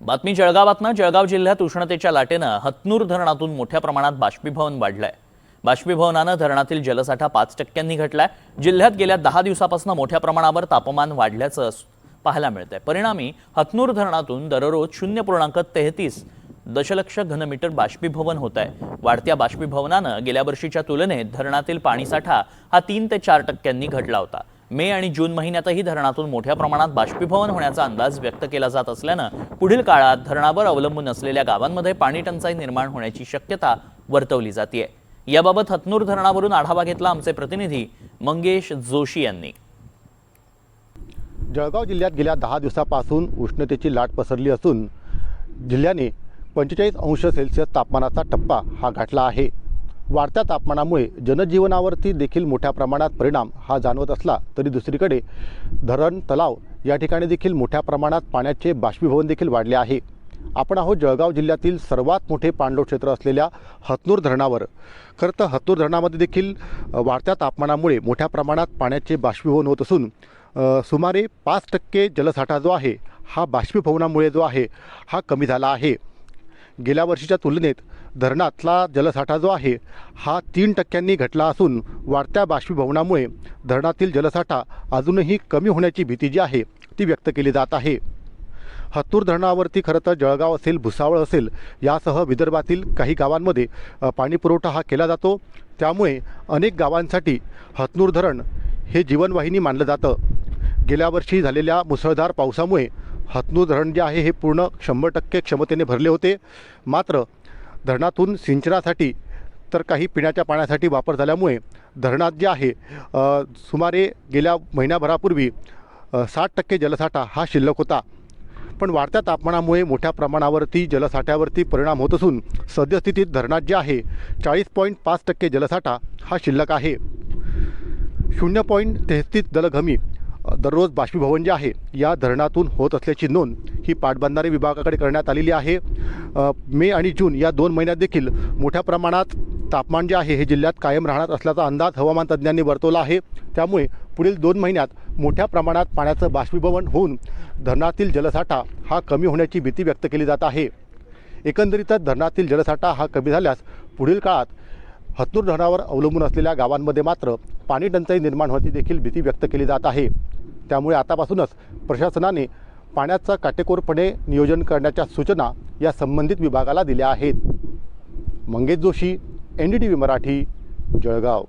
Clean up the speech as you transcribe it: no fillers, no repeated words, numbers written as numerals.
बातमी जळगावातनं। जळगाव जिल्ह्यात उष्णतेच्या लाटेनं हतनूर धरणातून मोठ्या प्रमाणात बाष्पीभवन वाढलंय। बाष्पीभवनानं धरणातील जलसाठा 5% घटलाय। जिल्ह्यात गेल्या 10 दिवसापासून मोठ्या प्रमाणावर तापमान वाढल्याचं पाहायला मिळतंय। परिणामी हतनूर धरणातून दररोज 0.33 दशलक्ष घनमीटर बाष्पीभवन होत आहे। वाढत्या बाष्पीभवनानं गेल्या वर्षीच्या तुलनेत धरणातील पाणीसाठा हा 3 ते 4% घटला होता। मे आणि जून महिन्यातही धरणातून मोठ्या प्रमाणात बाष्पीभवन होण्याचा अंदाज व्यक्त केला जात असल्यानं पुढील काळात धरणावर अवलंबून असलेल्या गावांमध्ये पाणी टंचाई निर्माण होण्याची शक्यता वर्तवली जाते। याबाबत हतनूर धरणावरून आढावा घेतला आमचे प्रतिनिधी मंगेश जोशी यांनी। जळगाव जिल्ह्यात गेल्या 10 दिवसापासून उष्णतेची लाट पसरली असून जिल्ह्याने 45 अंश सेल्सिअस तापमानाचा टप्पा हा गाठला आहे। वाढत्या तापमानामुळे जनजीवनावरती देखील मोठ्या प्रमाणात परिणाम हा जाणवत असला तरी दुसरीकडे धरण तलाव या ठिकाणी देखील मोठ्या प्रमाणात पाण्याचे बाष्पीभवन देखील वाढले आहे। आपण आहोत जळगाव जिल्ह्यातील सर्वात मोठे पाणलोट क्षेत्र असलेल्या हतनूर धरणावर। खरं तर हतनूर धरणामध्ये देखील वाढत्या तापमानामुळे मोठ्या प्रमाणात पाण्याचे बाष्पीभवन होत असून सुमारे 5% जलसाठा जो आहे हा बाष्पीभवनामुळे जो आहे हा कमी झाला आहे। गेल्या वर्षीच्या तुलनेत धरणातला जलसाठा जो आहे हा 3% घटला असून वाढत्या बाष्पीभवनामुळे धरणातील जलसाठा अजूनही कमी होण्याची भीती जी आहे ती व्यक्त केली जात आहे। हतनूर धरणावरती खरं तर जळगाव असेल, भुसावळ असेल यासह विदर्भातील काही गावांमध्ये पाणीपुरवठा हा केला जातो। त्यामुळे अनेक गावांसाठी हतनूर धरण हे जीवनवाहिनी मानलं जातं। गेल्या वर्षी झालेल्या मुसळधार पावसामुळे हतनूर धरण जे आहे हे पूर्ण 100% क्षमतेने भरले होते। मात्र धरणातून सिंचनासाठी तर काही पिण्याच्या पाण्यासाठी वापर झाल्यामुळे धरणात जे आहे सुमारे गेल्या महिन्याभरापूर्वी 60% जलसाठा हा शिल्लक होता। पण वाढत्या तापमानामुळे मोठ्या प्रमाणावरती जलसाठ्यावरती परिणाम होत असून सद्यस्थितीत धरणात जे आहे 40.5% जलसाठा हा शिल्लक आहे। 0.33 दलघमी दररोज बाष्पीभवन जे आहे या धरणातून होत असल्याची नोंद ही पाटबंधारे विभागाकडे करण्यात आलेली आहे। मे आणि जून या 2 महिन्यात देखील मोठ्या प्रमाणात तापमान जे आहे हे जिल्ह्यात कायम राहणार असल्याचा अंदाज हवामान तज्ज्ञांनी वर्तवला आहे। त्यामुळे पुढील 2 महिन्यात मोठ्या प्रमाणात पाण्याचं बाष्पीभवन होऊन धरणातील जलसाठा हा कमी होण्याची भीती व्यक्त केली जात आहे। एकंदरीतच धरणातील जलसाठा हा कमी झाल्यास पुढील काळात हतनूर धरणावर अवलंबून असलेल्या गावांमध्ये मात्र पाणी टंचाई निर्माण होण्याची देखील भीती व्यक्त केली जात आहे। त्यामुळे आतापासूनच प्रशासनाने पाण्याचं काटेकोरपणे नियोजन करण्याच्या सूचना या संबंधित विभागाला दिल्या आहेत। मंगेश जोशी, NDTV मराठी, जळगाव।